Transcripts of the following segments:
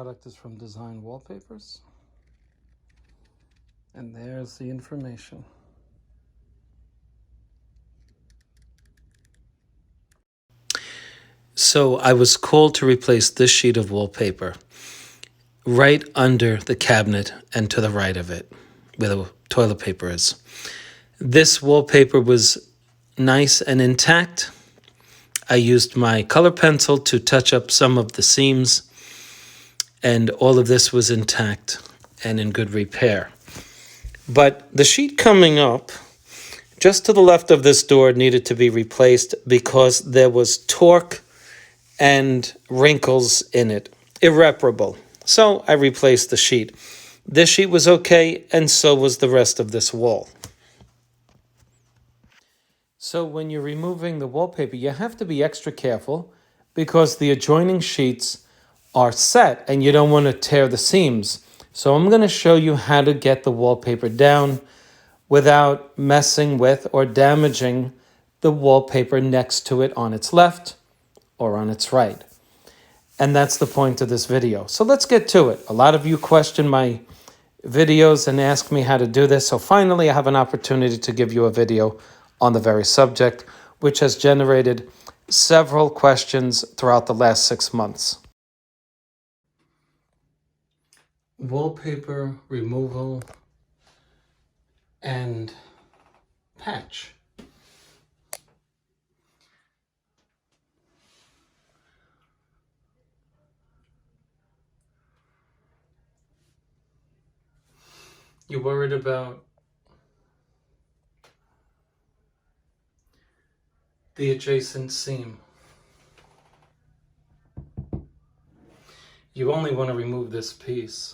product is from Design Wallpapers. And there's the information. So I was called to replace this sheet of wallpaper right under the cabinet and to the right of it, where the toilet paper is. This wallpaper was nice and intact. I used my color pencil to touch up some of the seams, and all of this was intact and in good repair. But the sheet coming up just to the left of this door needed to be replaced because there was torque and wrinkles in it, irreparable. So I replaced the sheet. This sheet was okay, and so was the rest of this wall. So when you're removing the wallpaper, you have to be extra careful because the adjoining sheets are set and you don't want to tear the seams. So I'm going to show you how to get the wallpaper down without messing with or damaging the wallpaper next to it on its left or on its right. And that's the point of this video. So let's get to it. A lot of you question my videos and ask me how to do this. So finally, I have an opportunity to give you a video on the very subject, which has generated several questions throughout the last 6 months. Wallpaper removal and patch. You're worried about the adjacent seam. You only want to remove this piece.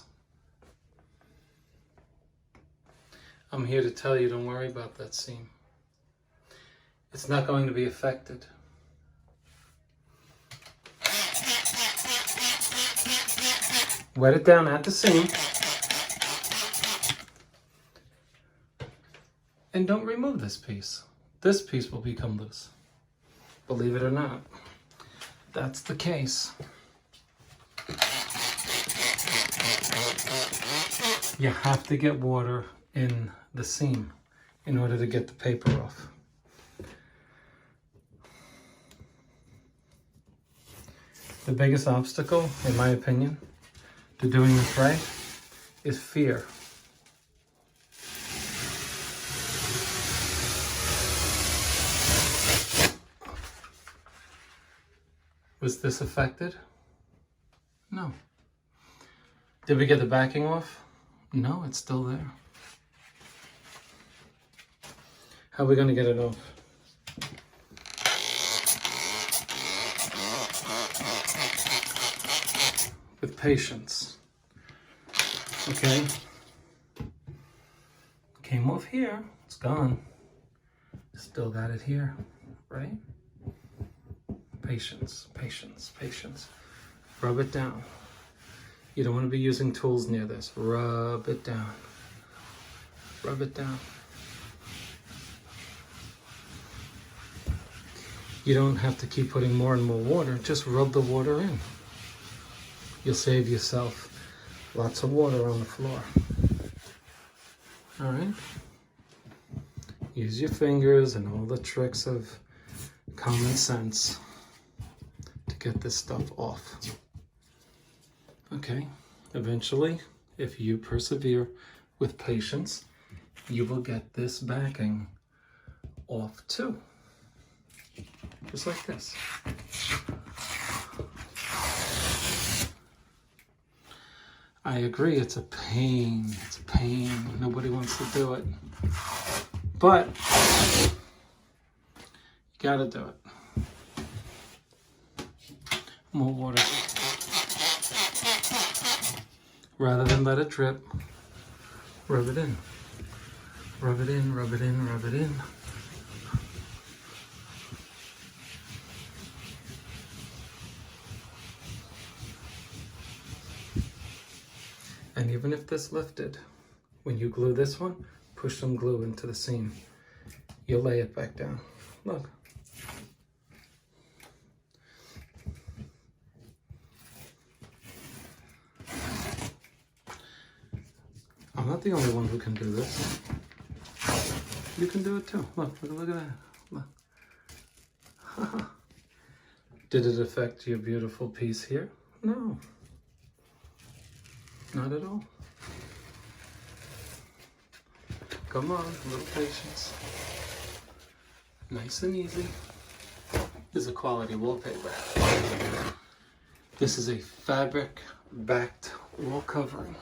I'm here to tell you, don't worry about that seam. It's not going to be affected. Wet it down at the seam. And don't remove this piece. This piece will become loose. Believe it or not, that's the case. You have to get water in the seam in order to get the paper off. The biggest obstacle, in my opinion, to doing this right is fear. Was this affected? No. Did we get the backing off? No, it's still there. How are we going to get it off? With patience. Okay. Came off here. It's gone. Still got it here, right? Patience, patience, patience. Rub it down. You don't want to be using tools near this. Rub it down. Rub it down. You don't have to keep putting more and more water. Just rub the water in. You'll save yourself lots of water on the floor. All right? Use your fingers and all the tricks of common sense to get this stuff off. Okay, eventually, if you persevere with patience, you will get this backing off too. Just like this. I agree, it's a pain. It's a pain. Nobody wants to do it. But you gotta do it. More water. Rather than let it drip, rub it in. Rub it in, rub it in, rub it in. And even if this lifted, when you glue this one, push some glue into the seam. You'll lay it back down. Look. not the only one who can do this. You can do it too. Look at that. Look. Did it affect your beautiful piece here? No. Not at all. Come on, a little patience. Nice and easy. This is a quality wallpaper. This is a fabric backed wall covering.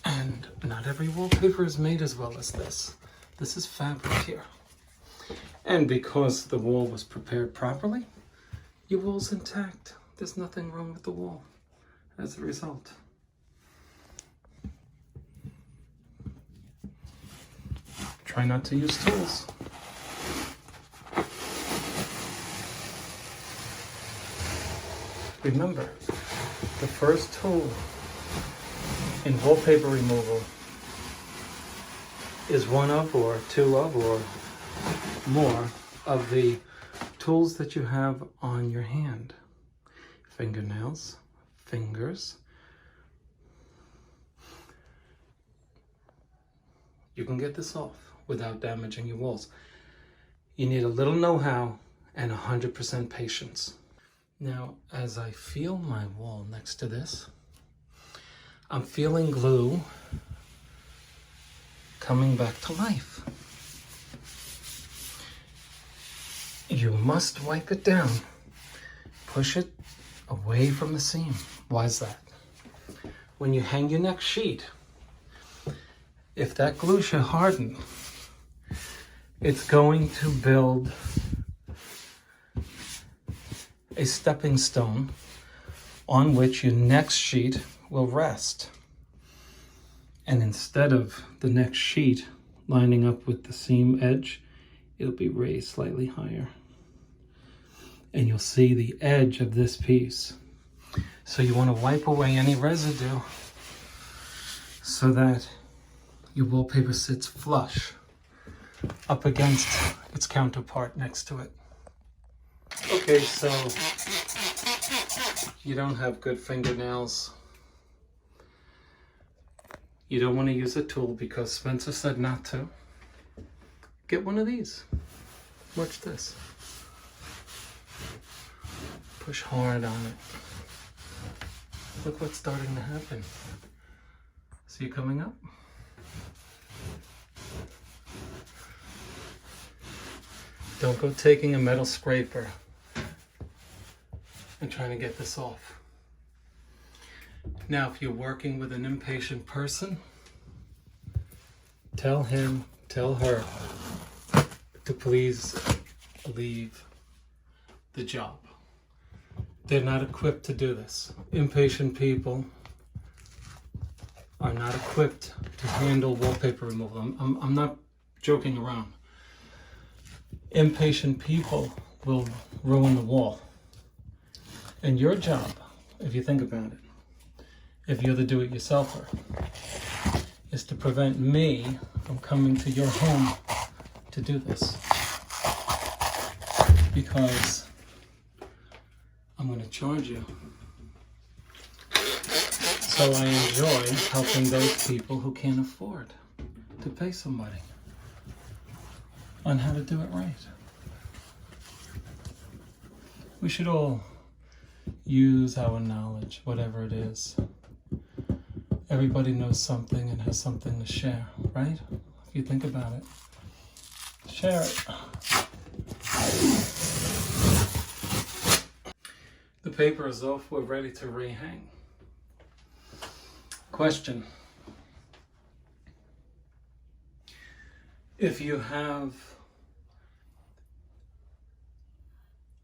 And not every wallpaper is made as well as this. This is fabric here. And because the wall was prepared properly, your wall's intact. There's nothing wrong with the wall as a result. Try not to use tools. Remember, the first tool in wallpaper removal is one of, or two of, or more of the tools that you have on your hand. Fingernails, fingers. You can get this off without damaging your walls. You need a little know-how and 100% patience. Now, as I feel my wall next to this, I'm feeling glue coming back to life. You must wipe it down. Push it away from the seam. Why is that? When you hang your next sheet, if that glue should harden, it's going to build a stepping stone on which your next sheet will rest. And instead of the next sheet lining up with the seam edge, it'll be raised slightly higher. And you'll see the edge of this piece. So you want to wipe away any residue so that your wallpaper sits flush up against its counterpart next to it. Okay, so you don't have good fingernails. You don't want to use a tool because Spencer said not to. Get one of these. Watch this. Push hard on it. Look what's starting to happen. See it coming up? Don't go taking a metal scraper and trying to get this off. Now, if you're working with an impatient person, tell him, tell her to please leave the job. They're not equipped to do this. Impatient people are not equipped to handle wallpaper removal. I'm not joking around. Impatient people will ruin the wall. And your job, if you think about it, if you're the do-it-yourselfer, is to prevent me from coming to your home to do this. Because I'm going to charge you. So I enjoy helping those people who can't afford to pay somebody on how to do it right. We should all use our knowledge, whatever it is. Everybody knows something and has something to share, right? If you think about it, share it. The paper is off, we're ready to rehang. Question. If you have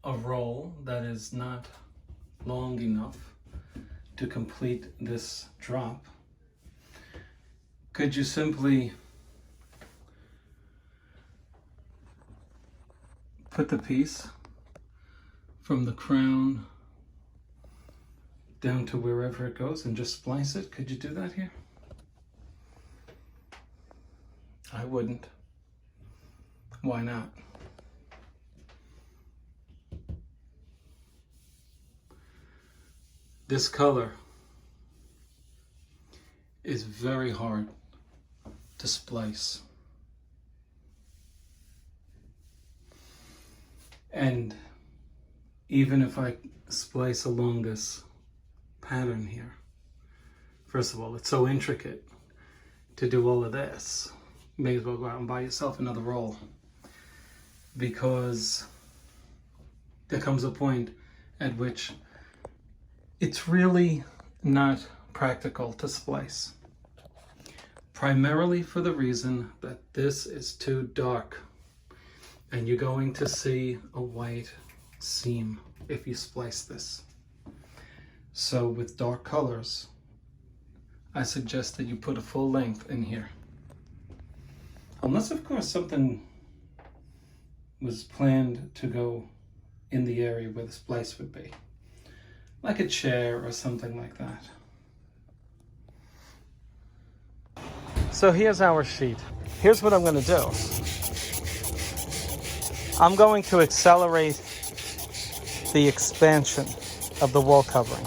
a roll that is not long enough to complete this drop, could you simply put the piece from the crown down to wherever it goes and just splice it? Could you do that here? I wouldn't. Why not? This color is very hard to splice. And even if I splice along this pattern here, first of all, it's so intricate to do all of this. You may as well go out and buy yourself another roll, because there comes a point at which it's really not practical to splice. Primarily for the reason that this is too dark, and you're going to see a white seam if you splice this. So with dark colors, I suggest that you put a full length in here. Unless, of course, something was planned to go in the area where the splice would be, like a chair or something like that. So here's our sheet. Here's what I'm going to do. I'm going to accelerate the expansion of the wall covering,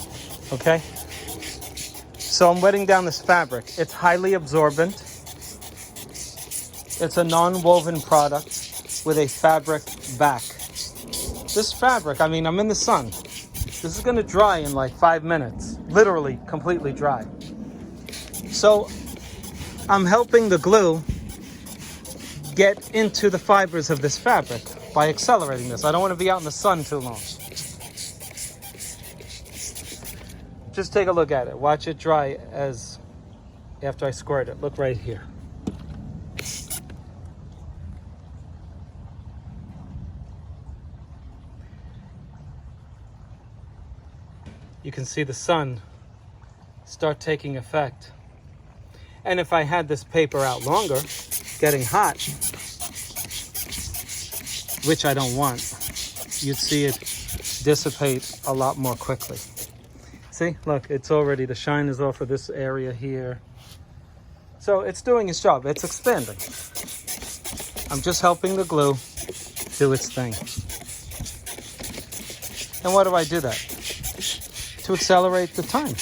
okay? So I'm wetting down this fabric. It's highly absorbent. It's a non-woven product with a fabric back. This fabric, I mean, I'm in the sun. This is going to dry in like 5 minutes, literally completely dry. So I'm helping the glue get into the fibers of this fabric by accelerating this. I don't want to be out in the sun too long. Just take a look at it. Watch it dry as after I squirt it. Look right here. You can see the sun start taking effect. And if I had this paper out longer, getting hot, which I don't want, you'd see it dissipate a lot more quickly. See, look, it's already, the shine is off of this area here. So it's doing its job, it's expanding. I'm just helping the glue do its thing. And why do I do that? To accelerate the time.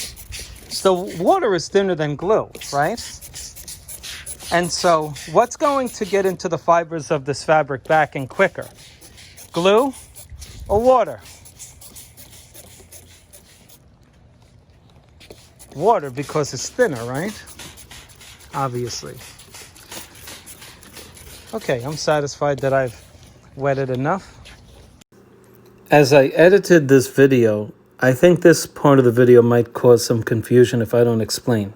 So water is thinner than glue, right? And so what's going to get into the fibers of this fabric back and quicker? Glue or water? Water, because it's thinner, right? Obviously. Okay, I'm satisfied that I've wetted enough. As I edited this video, I think this part of the video might cause some confusion if I don't explain.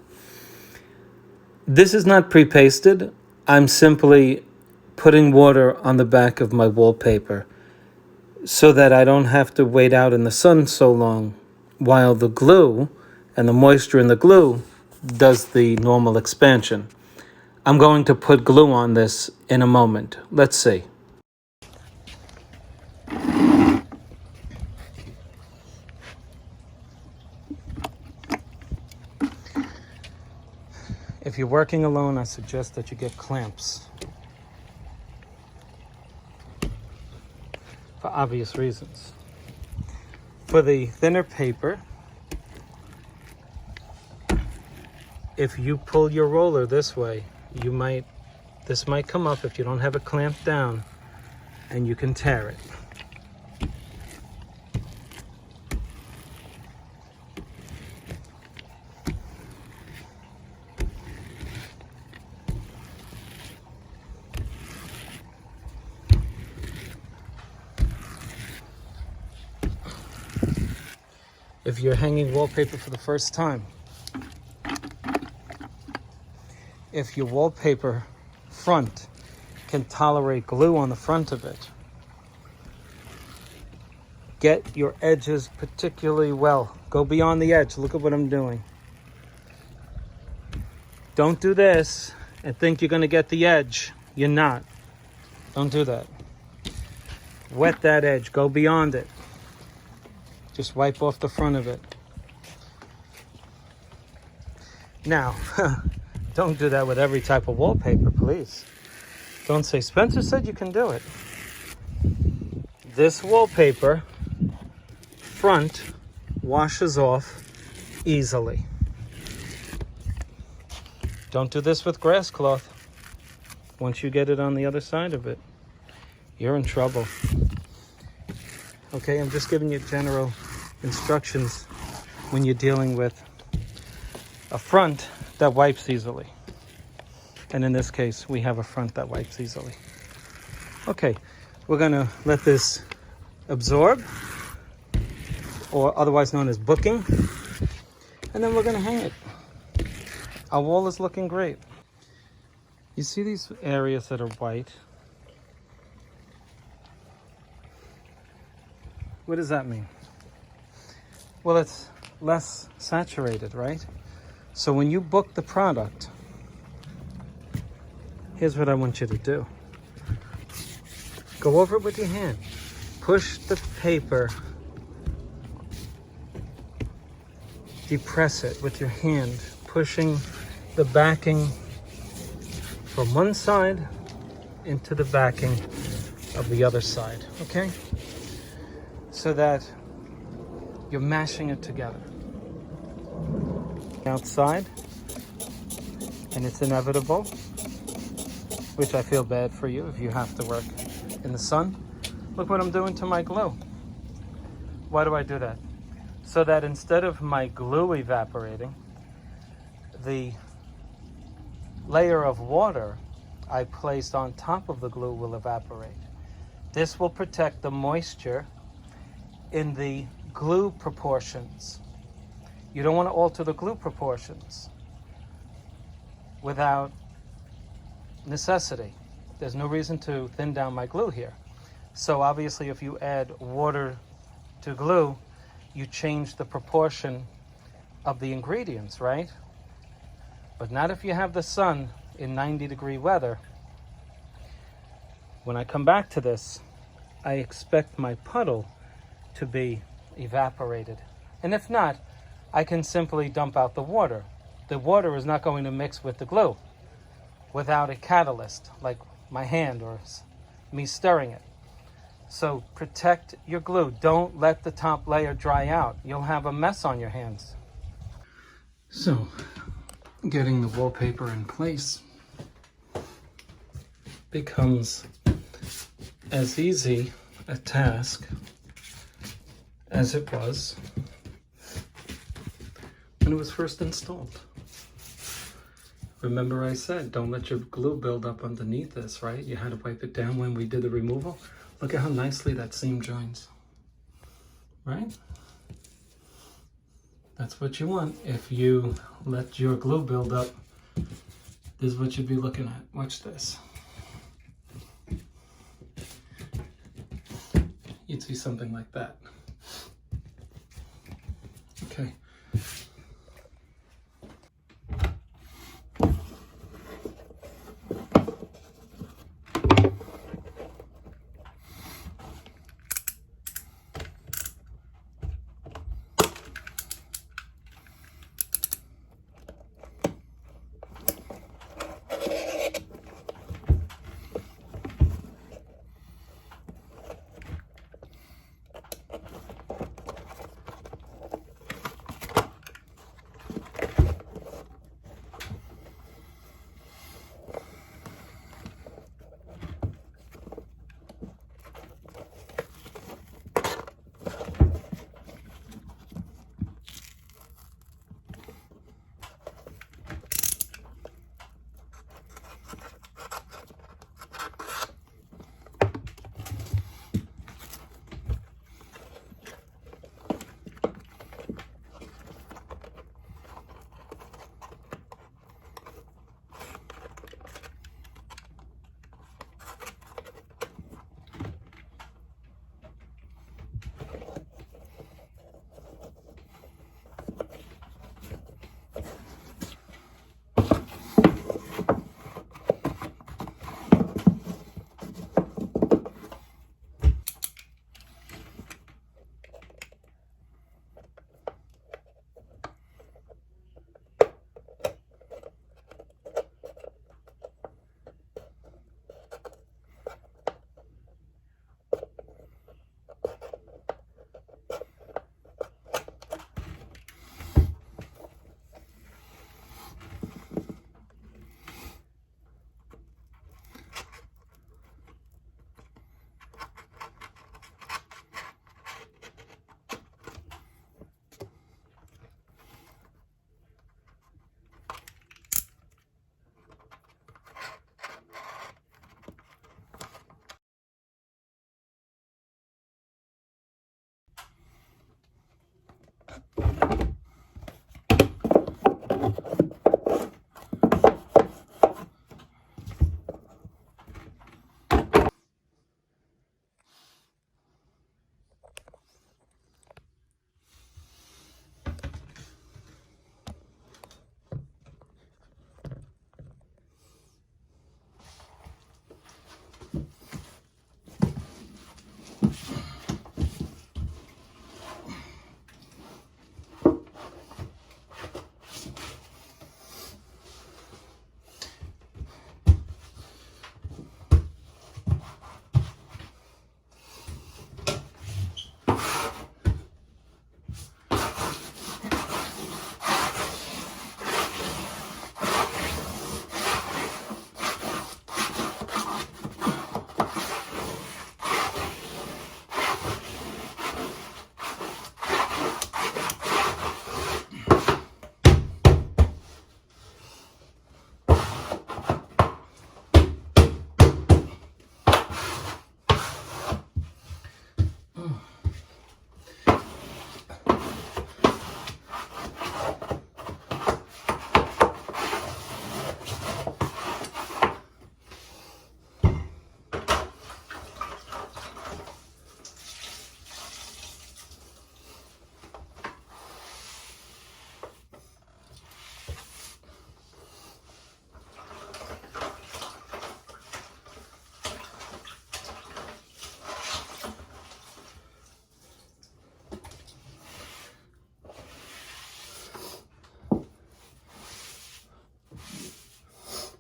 This is not pre-pasted. I'm simply putting water on the back of my wallpaper so that I don't have to wait out in the sun so long while the glue and the moisture in the glue does the normal expansion. I'm going to put glue on this in a moment. Let's see. If you're working alone, I suggest that you get clamps. For obvious reasons. For the thinner paper, if you pull your roller this way, this might come up if you don't have it clamped down, and you can tear it. If you're hanging wallpaper for the first time, if your wallpaper front can tolerate glue on the front of it, get your edges particularly well. Go beyond the edge. Look at what I'm doing. Don't do this and think you're going to get the edge. You're not. Don't do that. Wet that edge. Go beyond it. Just wipe off the front of it. Now, don't do that with every type of wallpaper, please. Don't say, Spencer said you can do it. This wallpaper front washes off easily. Don't do this with grass cloth. Once you get it on the other side of it, you're in trouble. Okay, I'm just giving you general instructions when you're dealing with a front that wipes easily. And in this case, we have a front that wipes easily. Okay, we're gonna let this absorb, or otherwise known as booking, and then we're gonna hang it. Our wall is looking great. You see these areas that are white? What does that mean? Well, it's less saturated, right? So when you book the product, here's what I want you to do. Go over it with your hand. Push the paper. Depress it with your hand, pushing the backing from one side into the backing of the other side, okay? So that you're mashing it together. Outside, and it's inevitable, which I feel bad for you if you have to work in the sun. Look what I'm doing to my glue. Why do I do that? So that instead of my glue evaporating, the layer of water I placed on top of the glue will evaporate. This will protect the moisture in the glue proportions. You don't want to alter the glue proportions without necessity. There's no reason to thin down my glue here. So obviously if you add water to glue, you change the proportion of the ingredients, right? But not if you have the sun in 90-degree weather. When I come back to this, I expect my puddle to be evaporated. And if not, I can simply dump out the water. The water is not going to mix with the glue without a catalyst, like my hand or me stirring it. So protect your glue. Don't let the top layer dry out. You'll have a mess on your hands. So, getting the wallpaper in place becomes as easy a task as it was when it was first installed. Remember I said, don't let your glue build up underneath this, right? You had to wipe it down when we did the removal. Look at how nicely that seam joins, right? That's what you want. If you let your glue build up, this is what you'd be looking at. Watch this. You'd see something like that. Okay.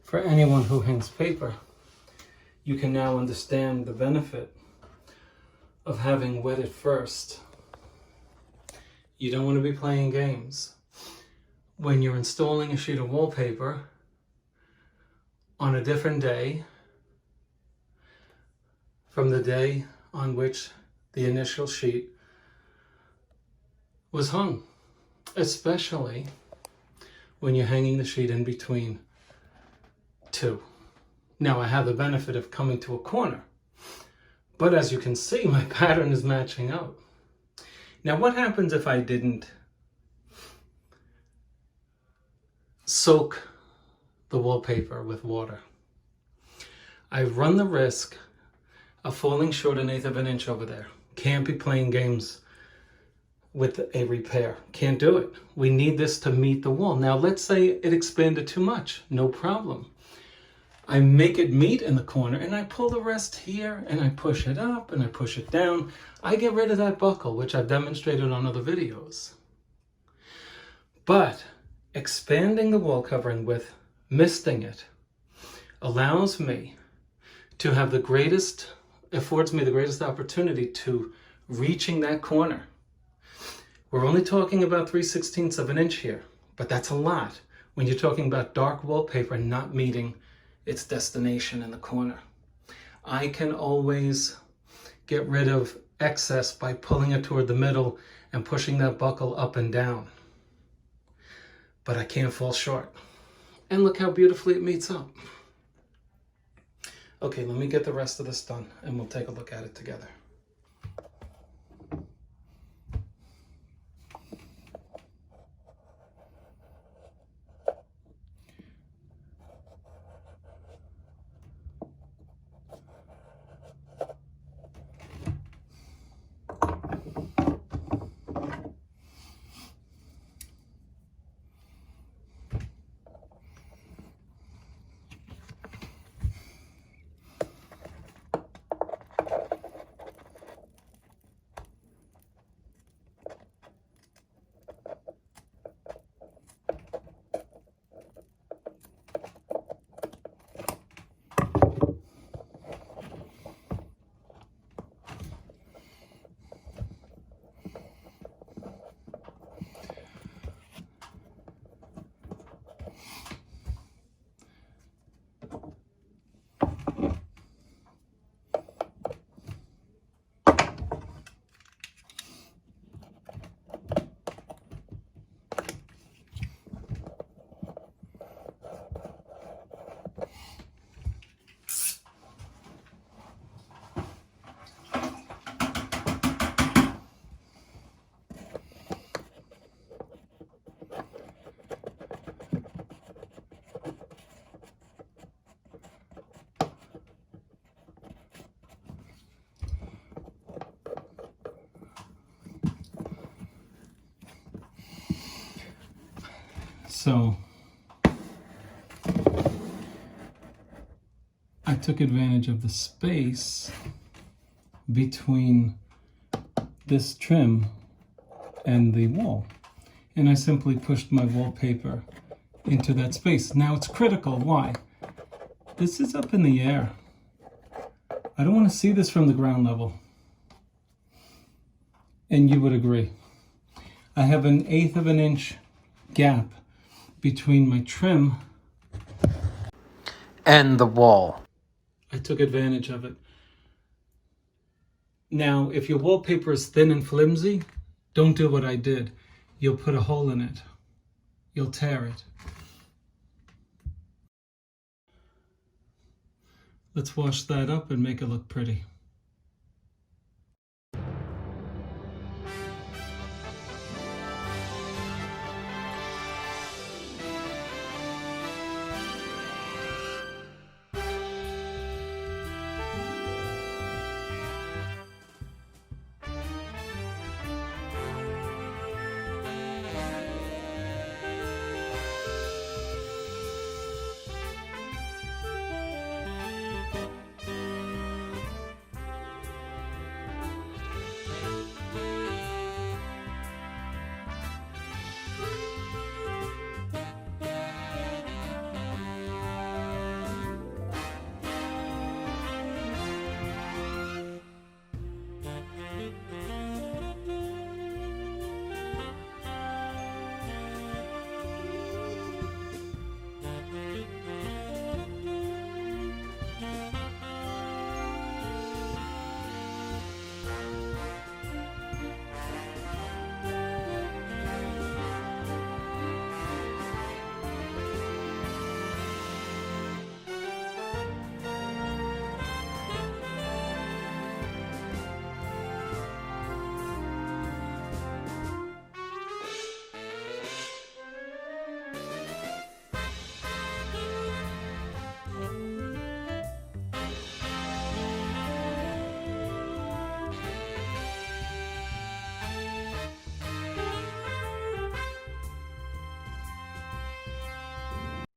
For anyone who hangs paper, you can now understand the benefit of having wet it first. You don't want to be playing games. When you're installing a sheet of wallpaper on a different day from the day on which the initial sheet was hung, especially when you're hanging the sheet in between two. Now I have the benefit of coming to a corner, but as you can see, my pattern is matching up. Now what happens if I didn't soak the wallpaper with water? I run the risk of falling short 1/8 of an inch over there. Can't be playing games with a repair. Can't do it. We need this to meet the wall. Now let's say it expanded too much. No problem. I make it meet in the corner and I pull the rest here and I push it up and I push it down. I get rid of that buckle, which I've demonstrated on other videos. But expanding the wall covering with misting it allows me to have the greatest, affords me the greatest opportunity to reaching that corner. We're only talking about 3/16 of an inch here, but that's a lot when you're talking about dark wallpaper not meeting its destination in the corner. I can always get rid of excess by pulling it toward the middle and pushing that buckle up and down. But I can't fall short. And look how beautifully it meets up. Okay, let me get the rest of this done and we'll take a look at it together. So I took advantage of the space between this trim and the wall, and I simply pushed my wallpaper into that space. Now it's critical. Why? This is up in the air. I don't want to see this from the ground level. And you would agree. I have an 1/8 of an inch gap between my trim and the wall. I took advantage of it. Now, if your wallpaper is thin and flimsy, don't do what I did. You'll put a hole in it. You'll tear it. Let's wash that up and make it look pretty.